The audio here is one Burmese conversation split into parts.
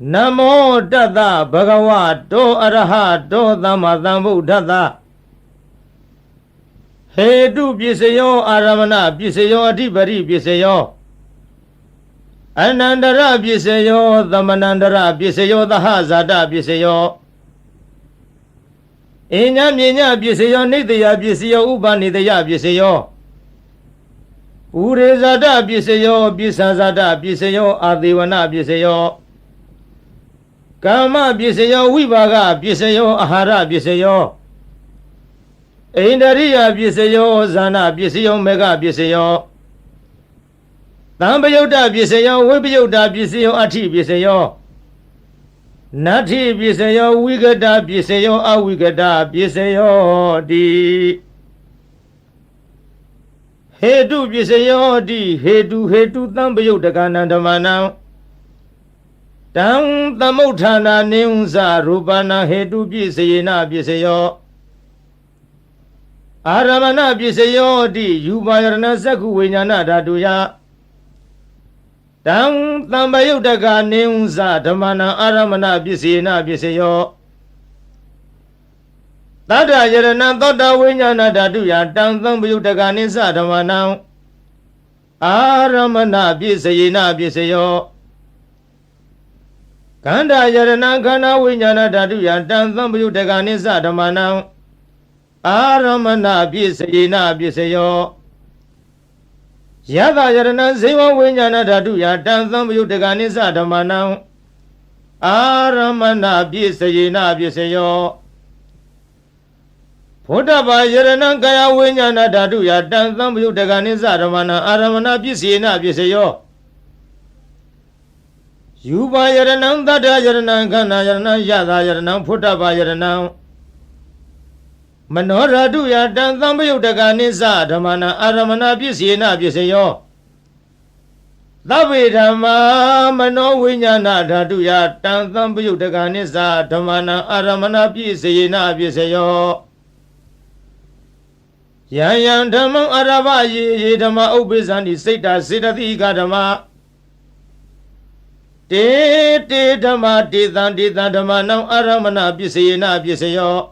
Namo Tata Bhagavato Arahato Dhamma Sambuddhassa Hetu Pisayo Aramana Pisayo Adhipati Pisayo Anandara Pisayo Dhammanandara Pisayo Dahasada Pisayo Inya Minya Pisayo Nidya Pisayo Upanidya Pisayo Urezada Pisayo Pisazada Pisayo Adivana Pisayo Kama Pisayo Vivaga Pisayo Ahara Pisayo Indariya Pisayo Zana Pisayo Mega Pisayo Tambayota Pisayo Vipayota Pisayo Ati Pisayo Nati Pisayo Vigada Pisayo Avigada Pisayo Di Hetu Pisayo Di Hetu Tambayota Kanandamanam Tang Tamutana Neunza Rupana Hetu Pisayena Pisayo Aramana Pisayo Di Yubayarana Saku Vinyana Datuya Tang Tambayutaka Neunza Dhamana Aramana Pisayena Pisayo Tata Yarana Tota Vinyana Datuya Tang Tambayutaka Nisa Dhamana Aramana Pisayena Pisayo Kanda Yarana Kana Vinyana Datuya Tang Tambayutaka Nisa Dhamana Aramana Pisayena Pisayo Yada Yarana Seva Vinyana Datuya Tang Tambayutaka Nisa Dhamana Aramana Pisayena Pisayo Photapa Yarana Kaya Vinyana Datuya Tang Tambayutaka Nisa Dhamana Aramana Pisayena Pisayo Yuba Yarana Tata Yarana Kana Yarana Yada Yarana Photapa Yarana Manora Duya Tang Tambayutaka Nisa Dhamana Aramana Pisayena Pisayo Tabe Dhamma Mano Vinyana Datuya Tang Tambayutaka Nisa Dhamana Aramana Pisayena Pisayo Yan Dhamma Arava Ye Dhamma Ubisani Sita Siddhatika Dhamma Te Dhamma Titan Dhamma Nam Aramana Pisayena Pisayo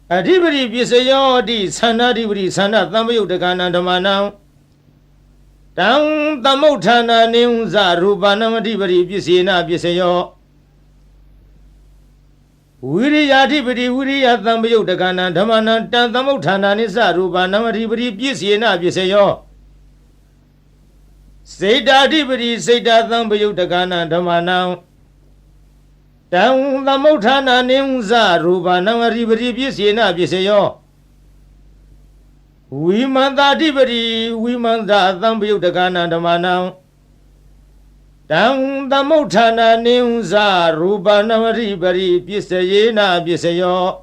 Adhipati Pisayo Di Sanadipati Sana Tambayutaka Dhammanam Tang Tamutana Neunza Rupanam Adhipati Pisayena Pisayo Viriyadhipati Viriya Tambayutaka Dhammanam Tang Tamutana Nisa Rupanam Adhipati Pisayena Pisayo Siddhadhipati Siddha Tambayutaka Dhammanam Tang Tamutana Neunza Rupanam Adhipati Pisayena Pisayo Vimantadhipati Vimanta Tambayutaka Dhammanam Tang Tamutana Neunza Rupanam Adhipati Pisayena Pisayo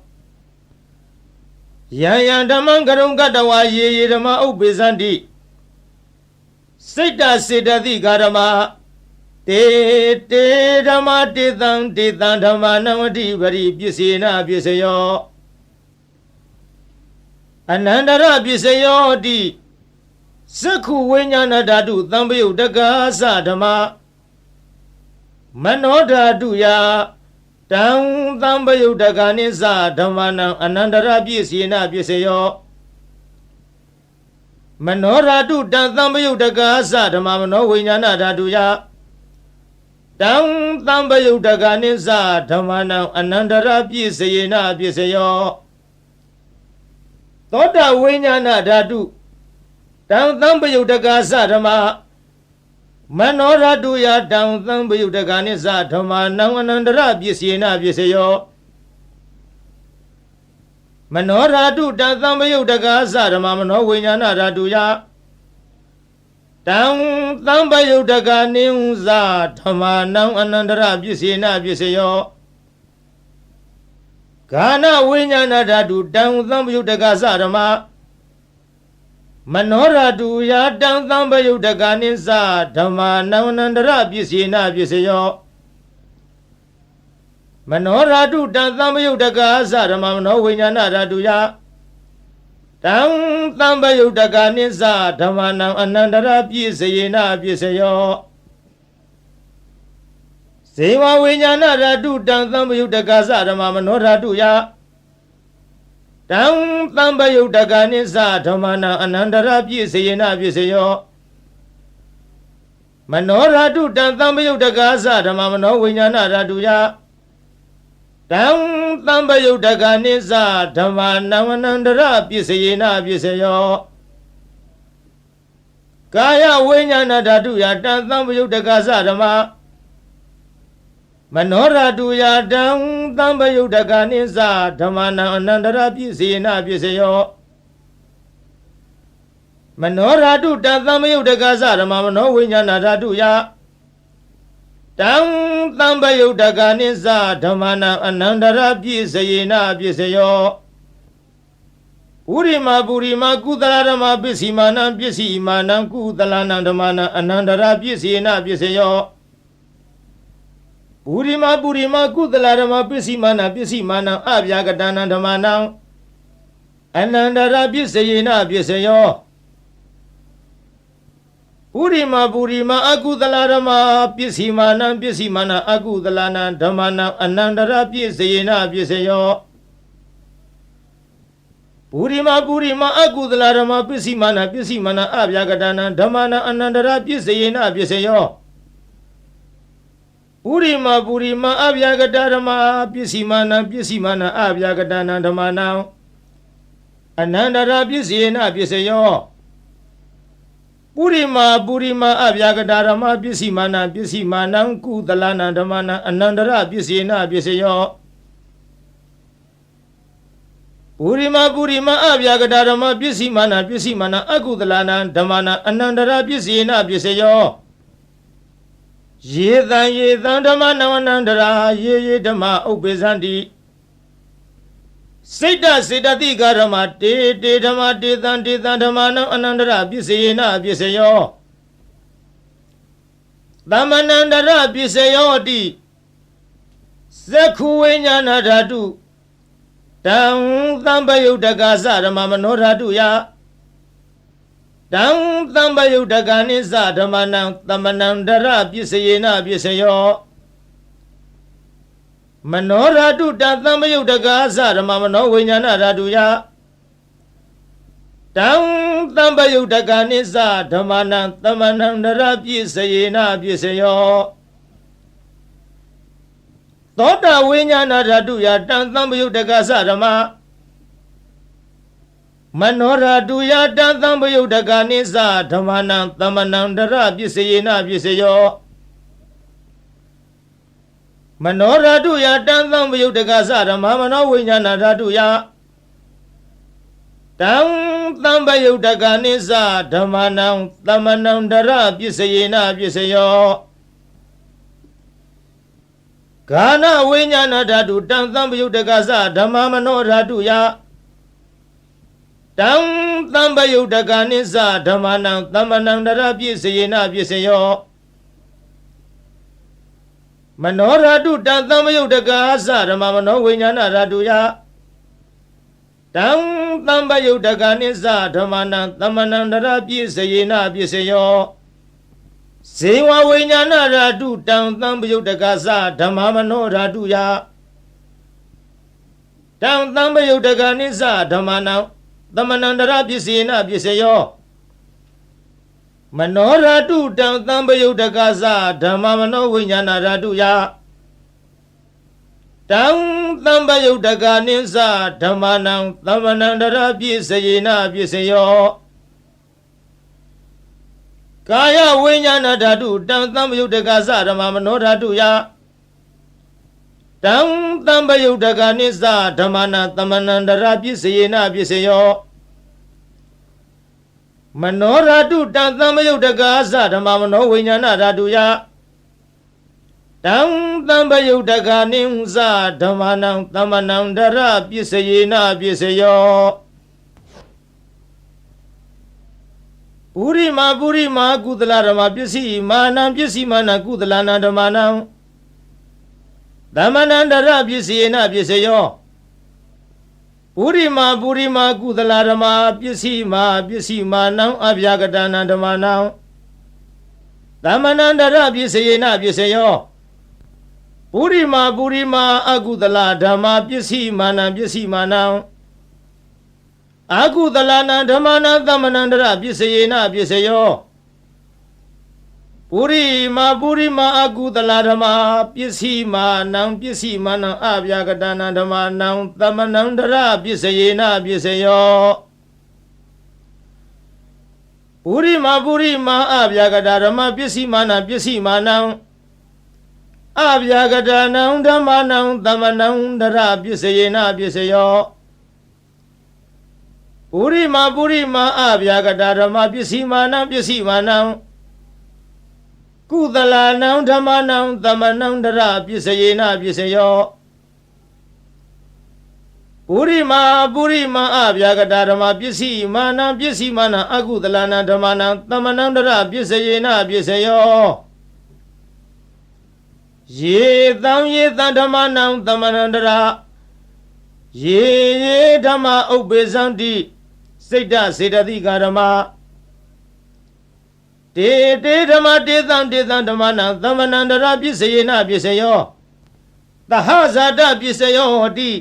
Yan Dhammam Karung Katawa Ye Dhamma Upisanti Siddha Siddhatika Dhamma Te Dhamma Titan Dhammanam Adhipati Pisayena Pisayo Anandara Pisayo Di Sakhu Vinyana Dhatu Tambayutaka Dhamma Mano Dhatuya Tang Tambayutaka Nisa Dhammanam Anandara Pisayena Pisayo Mano Dhatu Tang Tambayutaka Dhamma Mano Vinyana Dhatuya Tang Tambayutaka Nisa Dhammanam Anandara Pisayena Pisayo Tota Vinyana Dhatu Tang Tambayutaka Dhamma Mano Dhatuya Tang Tambayutaka Nisa Dhammanam Anandara Pisayena Pisayo Mano Dhatu Tang Tambayutaka Dhamma Mano Vinyana Dhatuya Tang Tambayutaka Neunza Dhammanam Anandara Pisayena Pisayo Kana Vinyana Dhatu Tang Tambayutaka Dhamma Mano Dhatuya Tang Tambayutaka Nisa Dhammanam Anandara Pisayena Pisayo Mano Dhatu Tang Tambayutaka Dhamma Mano Vinyana Dhatuya Tang Tambayutaka Nisa Dhammanam Anandara Pisayena Pisayo ဇေဝဝိညာဏဓာတုတံသံပယုတကသဓမ္မမနောဓာတုယတံသံပယုတကနိစ္စဓမ္မနာအနန္တရပြည့်စေယနာပြည့်စေယောမနောဓာတုတံသံပယုတကသဓမ္မမနောဝိညာဏဓာတုယတံသံပယုတကနိစ္စဓမ္မနာအနန္တရပြည့်စေယနာပြည့်စေယောကာယဝိညာဏဓာတုယတံသံပယုတကသဓမ္မမနောဓာတုယတံသံပယုတကနိစ္စဓမ္မနာအနန္တရပြည့်စေယနာပြည့်စေယောမနောဓာတုတံသံပယုတကသဓမ္မမနောဝိညာဏဓာတုယတံသံပယုတကနိစ္စဓမ္မနာအနန္တရပြည့်စေယနာပြည့်စေယောဥရိမာပုရိမာကုသလဓမ္မပစ္စည်းမာနံပစ္စည်းမာနံကုသလနံဓမ္မနာအနန္တရပြည့်စေယနာပြည့်စေယောပုရိမာပုရိမာကုသလဓမ္မပစ္စည်းမာနံပစ္စည်းမာနံအဗျာကတနံဓမ္မနံအနန္တရပြည့်စေယနာပြည့်စေယောပုရိမာပုရိမာအကုသလဓမ္မပစ္စည်းမာနံပစ္စည်းမာနံအကုသလနံဓမ္မနံအနန္တရပြည့်စေယနာပြည့်စေယောပုရိမာပုရိမာအကုသလဓမ္မပစ္စည်းမာနံပစ္စည်းမာနံအဗျာကတနံဓမ္မနံအနန္တရပြည့်စေယနာပြည့်စေယောပုရိမာပုရိမာအဗျာကတဓမ္မပစ္စည်းမာနံပစ္စည်းမာနံအဗျာကတနံဓမ္မနံအနန္တရပြည့်စေယနာပြည့်စေယောပုရိမာပုရိမာအဗျာကတဓမ္မပစ္စည်းမာနံပစ္စည်းမာနံကုသလနံဓမ္မနံအနန္တရပြည့်စေယနာပြည့်စေယောပုရိမာပုရိမာအဗျာကတဓမ္မပစ္စည်းမာနံပစ္စည်းမာနံအကုသလနံဓမ္မနံအနန္တရပြည့်စေယနာပြည့်စေယောယေသံဓမ္မနဝနန္တရာယေဓမ္မဥပ္ပေဇန္တိစိတ်တစေတသိကဓမ္မတေဓမ္မတေသံဓမ္မနံအနန္တရပြည့်စေယနာပြည့်စေယောသမ္မနန္တရပြည့်စေယောတိသက္ခုဝိညာဏဓာတုတံသံပယုတကသဓမ္မမနောဓာတုယတံသံပယုတကနိစ္စဓမ္မနံသမ္မနန္တရပြည့်စေယနာပြည့်စေယောမနောဓာတုတံသံပယုတကသဓမ္မမနောဝိညာဏဓာတုယတံသံပယုတကနိစ္စဓမ္မနံသမ္မနန္တရပြည့်စေယနာပြည့်စေယောသောတာဝိညာဏဓာတုယတံသံပယုတကသဓမ္မမနောဓာတုယတံသံပယုတကနိစ္စဓမ္မနံသမ္မနန္တရပြည့်စေယနာပြည့်စေယောမနောဓာတုယတံသံပယုတကသဓမ္မမနောဝိညာဏဓာတုယတံသံပယုတကနိစ္စဓမ္မနံသမ္မနန္တရပြည့်စေယနာပြည့်စေယောဂာနဝိညာဏဓာတုတံသံပယုတကသဓမ္မမနောဓာတုယတံသံပယုတကနိစ္စဓမ္မနံသမ္မနန္တရပြည့်စေယနာပြည့်စေယောမနောဓာတုတံသံပယုတကသဓမ္မမနောဝိညာဏဓာတုယတံသံပယုတကနိစ္စဓမ္မနံသမ္မနန္တရပြည့်စေယနာပြည့်စေယောဇေဝဝိညာဏဓာတုတံသံပယုတကသဓမ္မမနောဓာတုယတံသံပယုတကနိစ္စဓမ္မနံသမ္မနန္တရပြည့်စေယနာပြည့်စေယောမနောဓာတုတံသံပယုတကသဓမ္မမနောဝိညာဏဓာတုယတံသံပယုတကနိစ္စဓမ္မနံသမ္မနန္တရပြည့်စေယနာပြည့်စေယောကာယဝိညာဏဓာတုတံသံပယုတကသဓမ္မမနောဓာတုယတံသံပယုတကနိစ္စဓမ္မနံသမ္မနန္တရပြည့်စေယနာပြည့်စေယောမနောဓာတုတံသံပယုတကသဓမ္မမနောဝိညာဏဓာတုယတံသံပယုတကနိစ္စဓမ္မနံသမ္မနန္တရပြည့်စေယနာပြည့်စေယောပုရိမာပုရိမာကုသလဓမ္မပစ္စည်းမာနံပစ္စည်းမာနကုသလနာဓမ္မနံသမ္မနန္တရပြည့်စေယနာပြည့်စေယောပုရိမာပုရိမာကုသလဓမ္မပစ္စည်းမာနံအဗျာကတနံဓမ္မနံသမ္မနန္တရပြည့်စေယနာပြည့်စေယော ပုရိမာအကုသလဓမ္မပစ္စည်းမာနံပစ္စည်းမာနံအကုသလနံဓမ္မနံသမဏန္တရပစ္စယေနပစ္စယောပုရိမာအကုသလဓမ္မပစ္စည်းမာနံပစ္စည်းမာနံအဗျာကတနံဓမ္မနံသမဏန္တရပစ္စယေနပစ္စယောပုရိမာအဗျာကတဓမ္မပစ္စည်းမာနံပစ္စည်းမာနံအဗျာကတနံဓမ္မနံသမဏန္တရပစ္စယေနပစ္စယောပုရိမာအဗျာကတဓမ္မပစ္စည်းမာနံပစ္စည်းမာနံကုသလနံဓမ္မနံသမဏန္တရပစ္စယေနပစ္စယောပုရိမာအဗျာကတဓမ္မပစ္စည်းမာနံပစ္စည်းမာနံအကုသလနံဓမ္မနံသမဏန္တရပစ္စယေနပစ္စယောယေသံဓမ္မနံသမဏန္တရယေဓမ္မဥပ္ပေဇန္တိစိတ်တစေတသိကာဓမ္မတေဓမ္မတေသံဓမ္မနံသမဏန္တရပစ္စယေနပစ္စယောသဟဇာတပစ္စယောဟောတိ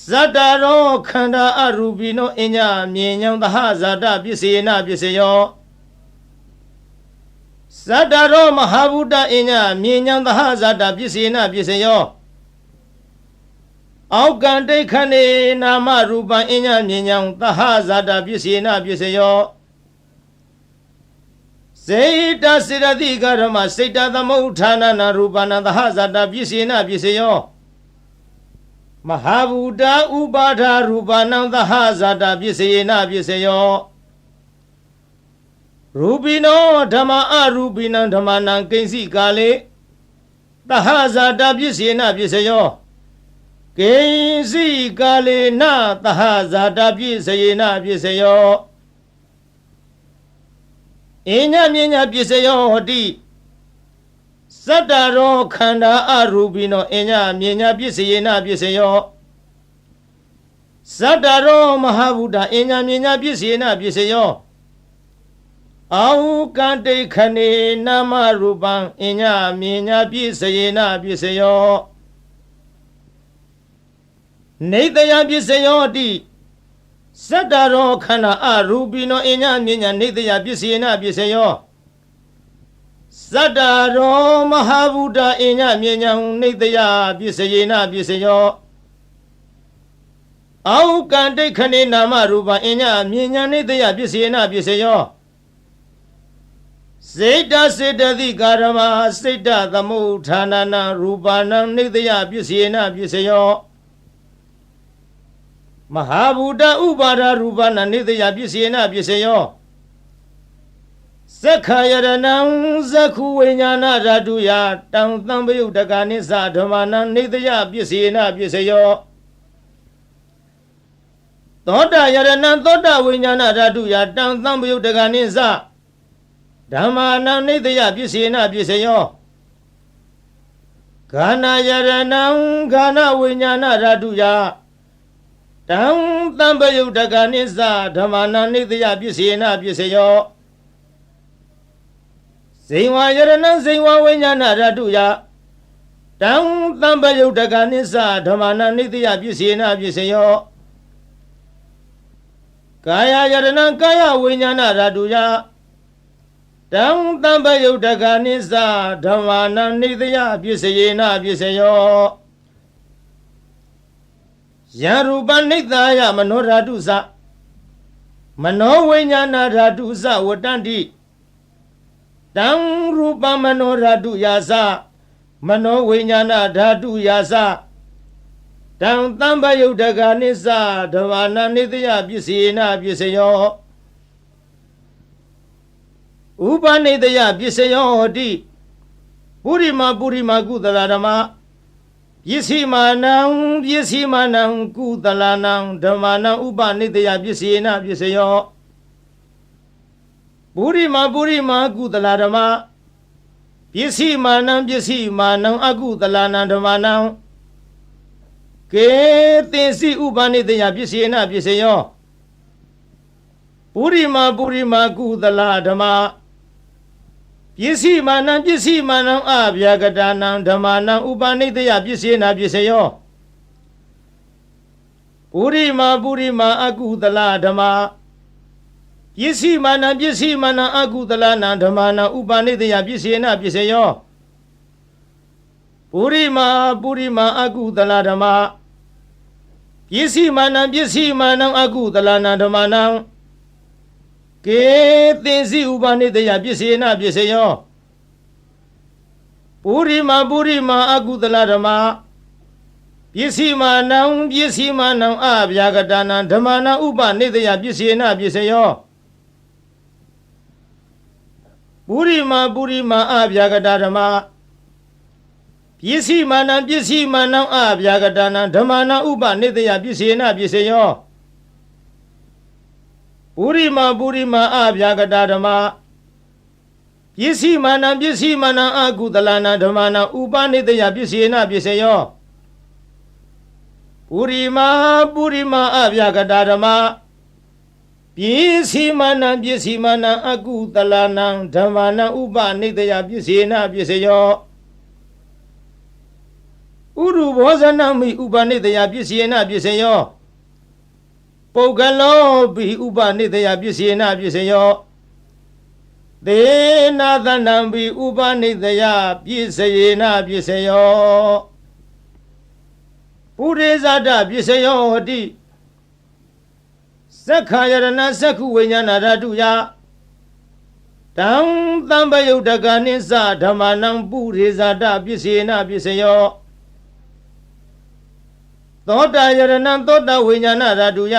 ဇတ္တရောခန္ဓာအရူပိနောအညမြင်ညံသဟဇာတပစ္စယေနပစ္စယောဇတ္တရောမဟာဗုဒ္ဓအညမြင်ညံသဟဇာတပစ္စယေနပစ္စယောအောက်ကံတိခဏေနာမရူပံအညမြင်ညံသဟဇာတပစ္စယေနပစ္စယောစေတစေတသိကဓမ္မစေတသမုဋ္ဌာနနာရူပနာသဟဇာတပစ္စယေနပစ္စယောမဟာဗုဒ္ဓဥပါဒရူပနံသဟဇာတပစ္စယေနပစ္စယောရူပိနောဓမ္မအရူပိနံဓမ္မနံကိဉ္စီကာလေသဟဇာတပစ္စယေနပစ္စယောကိဉ္စီကာလေနသဟဇာတပစ္စယေနပစ္စယောအညမြညပစ္စယောဟောတိဇတ္တရောခန္ဓာအရူပိနောအညမြညပစ္စယေနပစ္စယောဇတ္တရောမဟာဗုဒ္ဓအညမြညပစ္စယေနပစ္စယောအောကံတိခဏေနာမရူပံအညမြညပစ္စယေနပစ္စယောနေတယပစ္စယောတိဇတ္တရောခန္ဓာအရူပိနောအညမြညနေတယပစ္စယေနပစ္စယောဇတ္တရောမဟာဗုဒ္ဓအညမြညံနေတယပစ္စယေနပစ္စယောအောကံတိခဏေနာမရူပံအညမြညနေတယပစ္စယေနပစ္စယောစေတစေတသိကာဓမ္မစေတသမုဋ္ဌာနနာရူပနံနေတယပစ္စယေနပစ္စယောမဟာဗုဒ္ဓဥပါဒရူပနံနေတယပစ္စယေနပစ္စယောသက္ခာယရဏံသက္ခုဝိညာဏဓာတုယတံသံပယုတ်တကနိသဓမ္မနံနေတယပစ္စယေနပစ္စယောသောတယရဏံသောတဝိညာဏဓာတုယတံသံပယုတ်တကနိသဓမ္မာနံနေတယပစ္စယေနပစ္စယောဂာနယရဏံဂာနဝိညာဏဓာတုယတံသံပယုတ်တကနိသဓမ္မာနံနေတယပစ္စယေနပစ္စယောဇိဝယရဏံဇိဝဝိညာဏဓာတုယတံသံပယုတ်တကနိသဓမ္မာနံနေတယပစ္စယေနပစ္စယောကာယယရဏံကာယဝိညာဏဓာတုယတံသံပယုတ်တကနိသဓမ္မာနံနေတယပစ္စယေနပစ္စယောယံရူပနိတ္တယမနောဓာတုသမနောဝိညာဏဓာတုသဝတ္တန္တိတံရူပမနောဓာတုယာသမနောဝိညာဏဓာတုယာသတံသံပယုတ်တကနိသဓမ္မာနံနေတယပစ္စယေနပစ္စယောဥပနိတယပစ္စယောဟောတိပုရိမာကုသလဓမ္မပစ္စည်းမာနံကုသလနံဓမ္မာနံဥပနိတယပစ္စယေနပစ္စယောပုရိမာကုသလဓမ္မပစ္စည်းမာနံအကုသလနံဓမ္မာနံကေသင်္စီဥပနိတယပစ္စယေနပစ္စယောပုရိမာကုသလဓမ္မပ စ္စည်းမာနံပစ္စည်းမာနံအဗျာကတာနံဓမ္မာနံဥပနိတယပစ္စေနာပစ္စယောပုရိမာအကုသလဓမ္မာပစ္စည်းမာနံပစ္စည်းမာနံအကုသလနံဓမ္မာနံဥပနိတယပစ္စေနာပစ္စယောပုရိမာအကုသလဓမ္မာပစ္စည်းမာနံပစ္စည်းမာနံအကုသလနံဓမ္မာနံကေသင်္စီဥပနိတယပစ္စေနာပစ္စယောပုရိမာအကုသလဓမ္မာပစ္စည်းမာနံအဗျာကတာနံဓမ္မာနံဥပနိတယပစ္စေနာပစ္စယောပုရိမာအဗျာကတာဓမ္မာပစ္စည်းမာနံအဗျာကတာနံဓမ္မာနံဥပနိတယပစ္စေနာပစ္စယောပုရိမာအဗျာကတာဓမ္မာပစ္စည်းမာနံအကုသလနံဓမ္မာနံဥပနိတယပစ္စေနာပစ္စယောပုရိမာအဗျာကတာဓမ္မာပစ္စည်းမာနံအကုသလနံဓမ္မာနံဥပနိတယပစ္စေနာပစ္စယောဥရုဘောဇနမိဥပနိတယပစ္စေနာပစ္စယောပုဂ္ဂလောပိဥပနိတယပစ္စေနာပစ္စယောသေနာသနံပိဥပနိတယပစ္စေနာပစ္စယောပုရိဇာတပစ္စယောဟတိသက္ခာယရဏသက္ခုဝိညာဏဓာတုယတံသံပယုတ်တကနိစ္စဓမ္မာနံပုရိဇာတပစ္စေနာပစ္စယောသောတာယရဏသောတာဝိညာဏဓာတုယ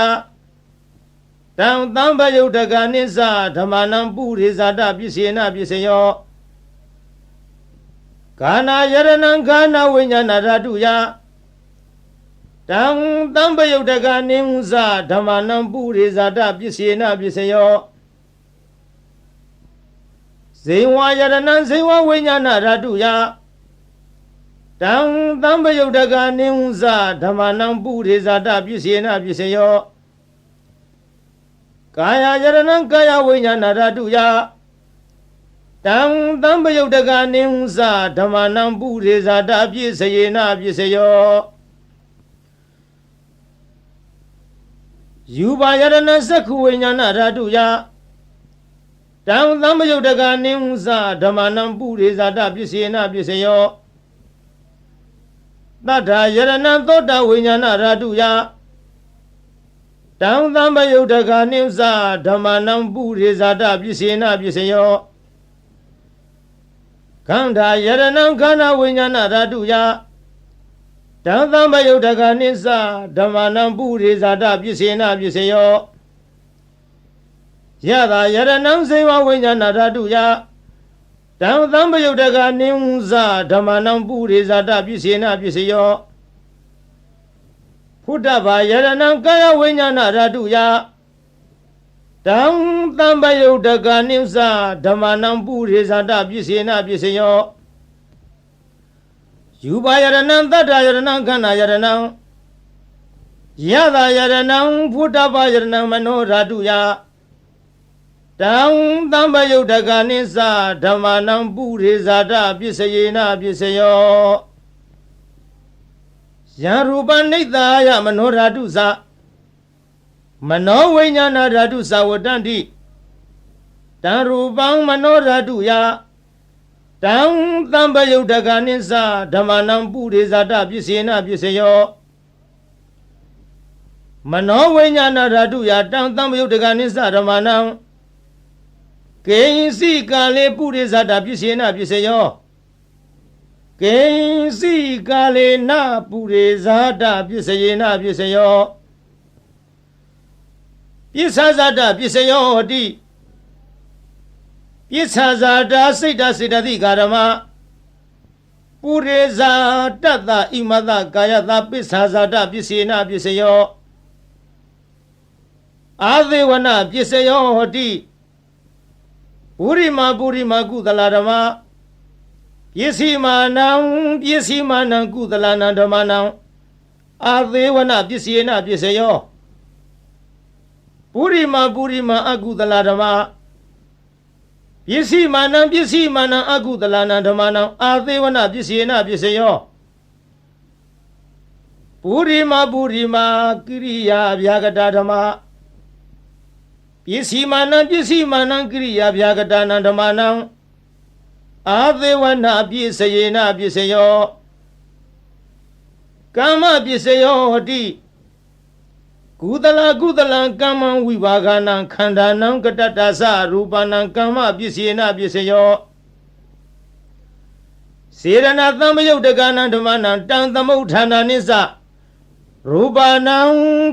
တံသံပယုတ်တကနိစ္စဓမ္မာနံပုရိဇာတပစ္စေနာပစ္စယောကာနာယရဏကာနာဝိညာဏဓာတုယတံသံပယုတ်တကနိစ္စဓမ္မာနံပုရိဇာတပစ္စေနာပစ္စယောဇေဝယရဏဇေဝဝိညာဏဓာတုယတံသံပယုတ်တကနိစ္စဓမ္မာနံပုရိဇာတပစ္စေနာပစ္စယောကာယယရဏကာယဝိညာဏဓာတုယတံသံပယုတ်တကနိစ္စဓမ္မာနံပုရိဇာတပစ္စေနာပစ္စယောယူပါယရဏသက္ခုဝိညာဏဓာတုယတံသံပယုတ်တကနိစ္စဓမ္မာနံပုရိဇာတပစ္စေနာပစ္စယောသတ္ထာယရဏသောတာဝိညာဏဓာတုယတံသံပယုတ်တကနိစ္စဓမ္မာနံပုရိဇာတပစ္စေနာပစ္စယောခန္ဓာယရဏခန္ဓာဝိညာဏဓာတုယတံသံပယုတ်တကနိစ္စဓမ္မာနံပုရိဇာတပစ္စေနာပစ္စယောယတာယရဏဇေဝဝိညာဏဓာတုယတံသံပယုတ်တကနိစ္စဓမ္မာနံပုရိဇာတပစ္စေနာပစ္စယောဖုတ္တဗာယရဏကာယဝိညာဏဓာတုယတံသံပယုတ်တကနိစ္စဓမ္မာနံပုရိဇာတပစ္စေနာပစ္စယောယူပါယရဏသတ္တယရဏခန္ဓာယရဏယတာယရဏဖုတ္တဗာယရဏမနောဓာတုယတံသံပယုတ်တကနိစ္စဓမ္မာနံပုရိဇာတပစ္စေနာပစ္စယောယံရူပနိတ္တာယမနောဓာတုသမနောဝိညာဏဓာတုသဝတ္တန္တိတံရူပံမနောဓာတုယတံသံပယုတ်တကနိစ္စဓမ္မာနံပုရိဇာတပစ္စေနာပစ္စယောမနောဝိညာဏဓာတုယတံသံပယုတ်တကနိစ္စဓမ္မာနံကေယင်စီကာလေပုရိဇာတပစ္စေနာပစ္စယောကေယင်စီကာလေနပုရိဇာတပစ္စေနာပစ္စယောပစ္ဆဇာတပစ္စယောဟတိပစ္ဆဇာတစိတ်တစေတသိကာရမပုရိဇာတတ္တဣမတကာယတပစ္ဆဇာတပစ္စေနာပစ္စယောအာသေဝနပစ္စယောဟတိပုရိမာကုသလဓမ္မပစ္စည်းမာနံကုသလနံဓမ္မနံအာသေဝနပစ္စေနာပစ္စယောပုရိမာအကုသလဓမ္မပ ပစ္စည်းမာနံပစ္စည်းမာနံအကုသလနာဓမ္မနံအာသေဝနာပစ္စယေနပစ္စယောပုရိမာကိရိယာဗျာကတာဓမ္မပစ္စည်းမာနံပစ္စည်းမာနံကိရိယာဗျာကတာနံဓမ္မနံအာသေဝနာပစ္စယေနပစ္စယောကာမပစ္စယောဟတိကုသလံကမ္မံဝိဘာဂနံခန္ဓာနံကတတ္တသရူပနံကမ္မပစ္စယေနပစ္စယောစေရဏသံမယုတ်တကနံဓမ္မနံတံသမုဋ္ဌာနာနိစ္စရူပနံ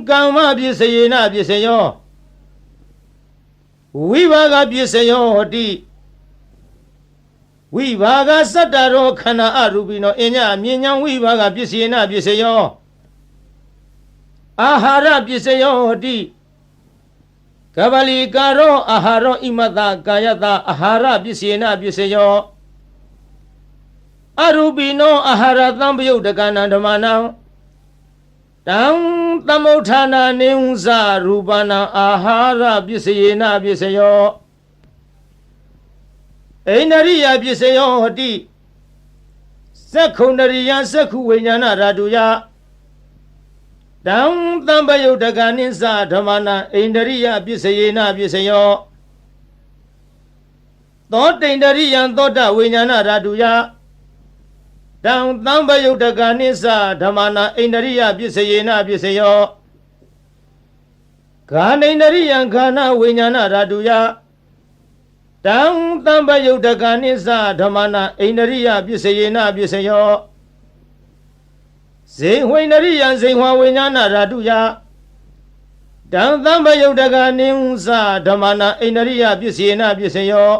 ကမ္မပစ္စယေနပစ္စယောဝိဘာဂပစ္စယောဟတိဝိဘာဂစတ္တရောခန္ဓာအရူပိနောအညအမြင်ညာဝိဘာဂပစ္စယေနပစ္စယောအာဟာရပစ္စယောဟတိကဗလီကာရောအာဟာရောဣမတကာယတအာဟာရပစ္စယေနပစ္စယောအရူပိနောအာဟာရသံပယုတ်တကနံဓမ္မနံတံသမုဋ္ဌာနာနိဝဇရူပနံအာဟာရပစ္စယေနပစ္စယောဣန္ဒရိယပစ္စယောဟတိသက္ခုဏရိယသက္ခုဝိညာဏဓာတုယတံသံပယုတ်တကနိစ္စဓမ္မနံဣန္ဒရိယပစ္စယေနပစ္စယောသောတိန္ဒရိယံသောတဝိညာဏဓာတုယတံသံပယုတ်တကနိစ္စဓမ္မနံဣန္ဒရိယပစ္စယေနပစ္စယောဂာနိန္ဒရိယံခန္ဓာဝိညာဏဓာတုယတံသံပယုတ်တကနိစ္စဓမ္မနံဣန္ဒရိယပစ္စယေနပစ္စယောဇေဝိန္ဒရိယံဇေဝဝိညာဏဓာတုယတံသံပယုတ်တကနိစ္စဓမ္မနံဣန္ဒရိယပစ္စယေနပစ္စယော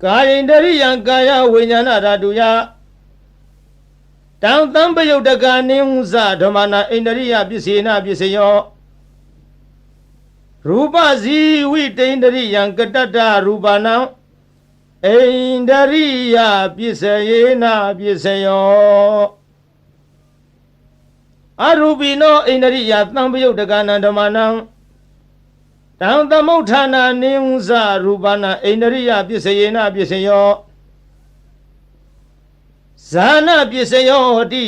ကာယိန္ဒရိယံကာယဝိညာဏဓာတုယတံသံပယုတ်တကနိစ္စဓမ္မနံဣန္ဒရိယပစ္စယေနပစ္စယောရူပဇီဝိတိန္ဒရိယံကတတ္တရူပနံဣန္ဒရိယပစ္စယေနပစ္စယောအရူပိနောဣန္ဒရိယသံပယုတ်တကနံဓမ္မနံတံသမုဋ္ဌာနာနိဝဇရူပနံဣန္ဒရိယပစ္စယေနပစ္စယောဇာနာပစ္စယောဟတိ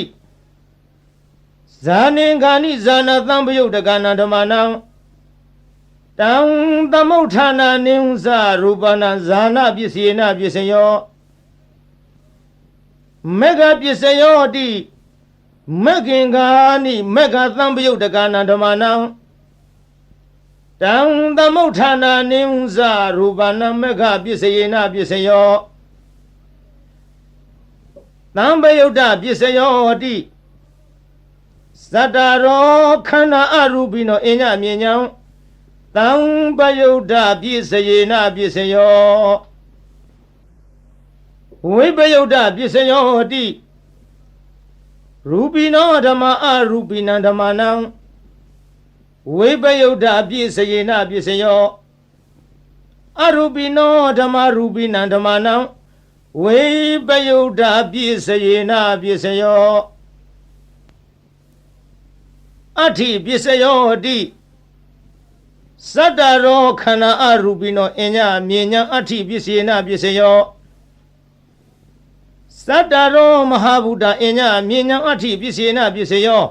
ဇာနိခာနိဇာနာသံပယုတ်တကနံဓမ္မနံတံသမုဋ္ဌာနာနိဝဇရူပနံဇာနာပစ္စယေနပစ္စယောမေဃပစ္စယောတိမဂ္ဂင်္ဂာနိမဂ္ဂသံပယုတ်တကနံဓမ္မနံတံသမုဋ္ဌာနာနိဝဇရူပနံမဂ္ဂပစ္စယေနပစ္စယောသံပယုတ်တပစ္စယောတိသတ္တရောခန္ဓာအရူပိနောအညမြင်ညာသံပယုတ်တပစ္စယေနပစ္စယောဝိပယုတ်တပစ္စယောတိရူပိနောဓမ္မအရူပိနံဓမ္မနံဝိပယုတ်တပစ္စယေနပစ္စယောအရူပိနောဓမ္မရူပိနံဓမ္မနံဝိပယုတ်တပစ္စယေနပစ္စယောအဋ္ဌိပစ္စယောတိသတ္တရောခန္ဓာအရူပိနောအညမြင်ညာအဋ္ဌိပစ္စယေနပစ္စယောသတ္တရောမဟာဗုဒ္ဓအညမြင်ညာအဋ္ဌိပစ္စယေနပစ္စယော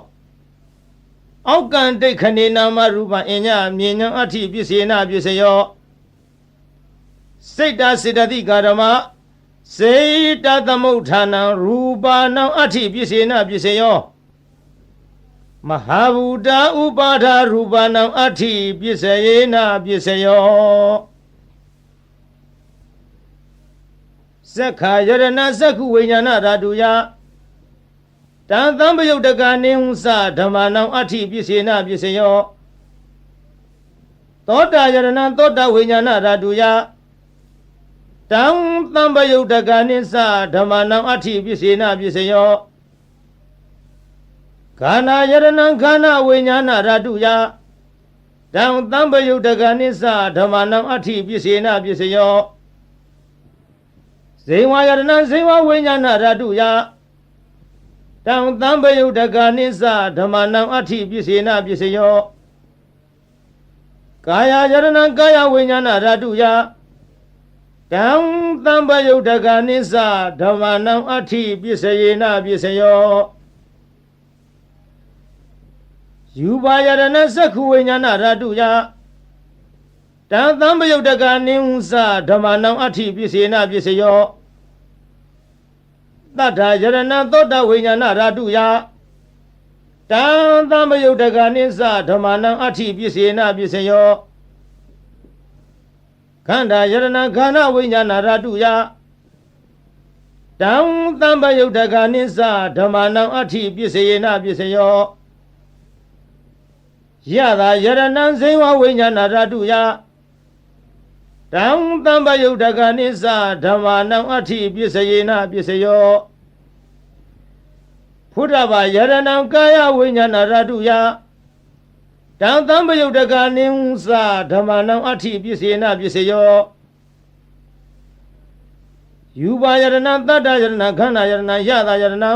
အောက်ကံဒိဋ္ဌခဏေနာမရူပအညမြင်ညာအဋ္ဌိပစ္စယေနပစ္စယောစိတ်တစေတသိကာရမစေတသမုဋ္ဌာနံရူပနံအဋ္ဌိပစ္စယေနပစ္စယောမဟာဗုဒ္ဓဥပါဒရူပနံအဋ္ဌိပစ္စယေနပစ္စယောသက္ခာယရဏသက္ခုဝိညာဏဓာတုယတံသံပယုတ်တကနိဝဇဓမ္မနံအဋ္ဌိပစ္စေနပစ္စယောသောတာယရဏသောတာဝိညာဏဓာတုယတံသံပယုတ်တကနိစ္စဓမ္မနံအဋ္ဌိပစ္စေနပစ္စယောခန္ဓာယရဏခန္ဓာဝိညာဏဓာတုယတံသံပယုတ်တကနိစ္စဓမ္မနံအဋ္ဌိပစ္စေနပစ္စယောဇေဝယရဏဇေဝဝိညာဏဓာတုယတံသံပယုတ်တကနိစ္စဓမ္မနံအဋ္ဌိပစ္စေနပစ္စယောကာယယရဏကာယဝိညာဏဓာတုယတ တံသံပယုတ်တကနိစ္စဓမ္မနံအဋ္ဌိပစ္စယေနပစ္စယောယူပါယရဏသက္ခုဝိညာဏဓာတုယတံသံပယုတ်တကနိစ္စဓမ္မနံအဋ္ဌိပစ္စယေနပစ္စယောတတ္ထာယရဏသောတဝိညာဏဓာတုယတံသံပယုတ်တကနိစ္စဓမ္မနံအဋ္ဌိပစ္စယေနပစ္စယောခန္ဓာယရဏခန္ဓာဝိညာဏဓာတုယတံသံပယုတ်တကနိစ္စဓမ္မနံအဋ္ဌိပစ္စယေနပစ္စယောယတာယရဏဇိဝဝိညာဏဓာတုယတံသံပယုတ်တကနိစ္စဓမ္မနံအဋ္ဌိပစ္စယေနပစ္စယောဖုဒ္ဓဘာယရဏကာယဝိညာဏဓာတုယတံသံပယုတ်တကနိစ္စဓမ္မနံအဋ္ဌိပစ္စယေနပစ္စယောယူပါယရဏတတ္တယရဏခန္ဓာယရဏယတာယရဏ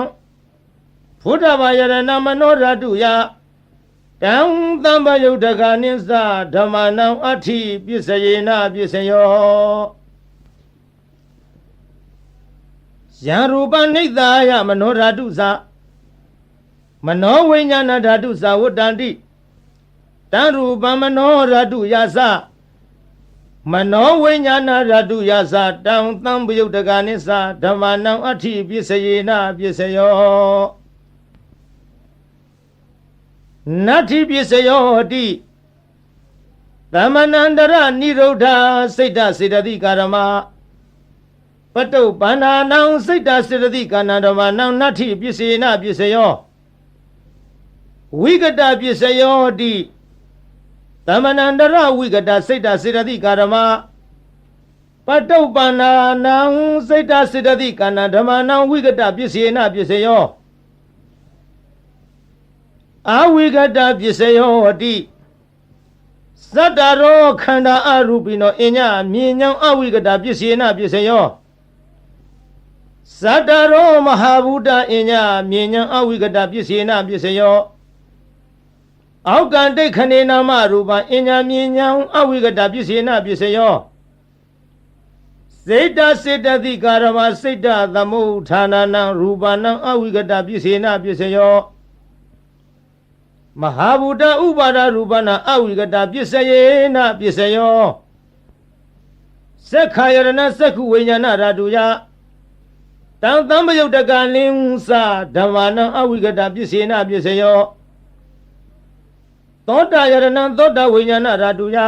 ဖုဒ္ဓဘာယရဏမနောဓာတုယတံသံပယုတ်တကနိစ္စဓမ္မနံအဋ္ဌိပစ္စယေနပစ္စယောယံရူပနိဿာယမနောဓာတုသမနောဝိညာဏဓာတုသဝတ္တန္တိတံရူပမနောဓာတုယသမနောဝိညာဏဓာတုယသတံသံပယုတ်တကနိစ္စဓမ္မနံအဋ္ဌိပစ္စယေနပစ္စယောနတ္ထိပစ္စယောတိသမဏန္တရနိရုဒ္ဓစိတ်တစေတသိကာရမပတုပန္နာနံစိတ်တစေတသိကာဏဓမ္မနံနတ္ထိပစ္စယေနပစ္စယောဝိကတပစ္စယောတိသမဏန္တရဝိကတစိတ်တစေတသိကာရမပတုပန္နာနံစိတ်တစေတသိကာဏဓမ္မနံဝိကတပစ္စယေနပစ္စယောအဝိကတပစ္စယောတိသတ္တရောခန္ဓာအရူပိနောအညမြင်ညောင်းအဝိကတပစ္စယေနပစ္စယောသတ္တရောမဟာဗုဒ္ဓအညမြင်ညောင်းအဝိကတပစ္စယေနပစ္စယောအောက်ကံတိတ်ခဏေနာမရူပအညမြင်ညောင်းအဝိကတပစ္စယေနပစ္စယောစေတစေတသိကာရမစေတသမုဌာနနံရူပနံအဝိကတပစ္စယေနပစ္စယောမဟာဗုဒ္ဓဥပါဒရူပနာအဝိကတပစ္စယေနပစ္စယောသက္ခာယရဏသက္ခုဝိညာဏဓာတုယတံသံပယုတ်တကနိစ္စဓမ္မနံအဝိကတပစ္စယေနပစ္စယောသောတာယရဏသောတာဝိညာဏဓာတုယ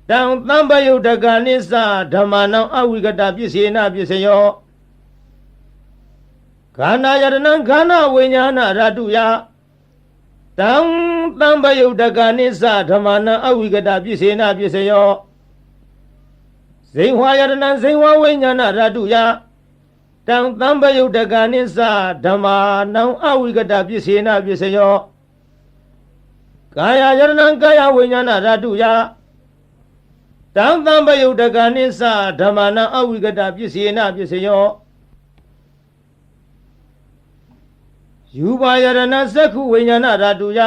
တံသံပယုတ်တကနိစ္စဓမ္မနံအဝိကတပစ္စယေနပစ္စယောခန္ဓာယရဏခန္ဓာဝိညာဏဓာတုယတံသံပယုတ်တကနိစ္စဓမ္မနံအဝိကတပစ္စေနပစ္စယောဇိဝယရဏဇိဝဝိညာဏဓာတုယတံသံပယုတ်တကနိစ္စဓမ္မနံအဝိကတပစ္စေနပစ္စယောကာယယရဏကာယဝိညာဏဓာတုယတံသံပယုတ်တကနိစ္စဓမ္မနံအဝိကတပစ္စေနပစ္စယောယူပါယရဏသက္ခုဝိညာဏဓာတုယ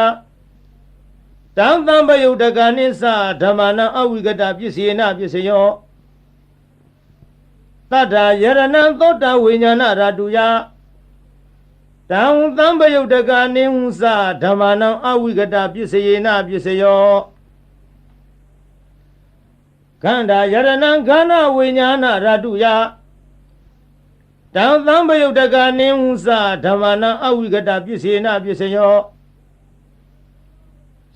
တံသံပယုတ်တကနိစ္စဓမ္မနံအဝိကတပစ္စေနပစ္စယောတတ္ထာယရဏသောတဝိညာဏဓာတုယတံသံပယုတ်တကနိစ္စဓမ္မနံအဝိကတပစ္စေနပစ္စယောခန္ဓာယရဏခန္ဓာဝိညာဏဓာတုယတံသံပယုတ်တကနိစ္စဓမ္မနံအဝိကတပစ္စေနပစ္စယော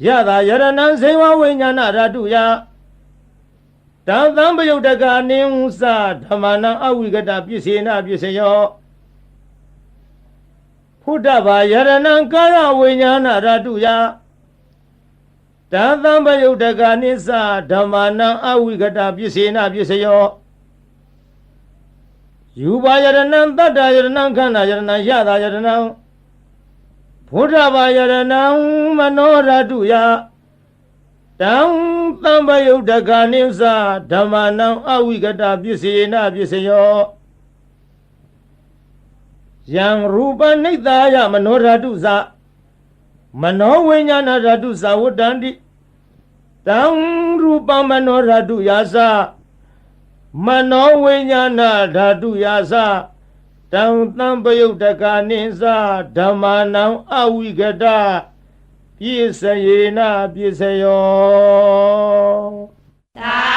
ယတာယရဏဇိဝဝိညာဏဓာတုယတံသံပယုတ်တကနိစ္စဓမ္မနံအဝိကတပစ္စေနပစ္စယောဖုဒ္ဓဘာယရဏကာယဝိညာဏဓာတုယတံသံပယုတ်တကနိစ္စဓမ္မနံအဝိကတပစ္စေနပစ္စယောယူပါယရဏတတ္တယရဏခန္ဓာယရဏယတာယရဏဖုဒ္ဓဘာယရဏမနောဓာတုယတံသံပယုတ်တကနိစ္စဓမ္မနံအဝိကတပစ္စေနပစ္စယောယံရူပနိဿာယမနောဓာတုသမနောဝိညာဏဓာတုသဝတ္တန္တိတံရူပမနောဓာတုယ မနောဝိညာဏဓာတုယာစတံသံပယုတ်တကာနိသဓမ္မာနံအဝိကတပြည့်စယေနပြည့်စယောသာ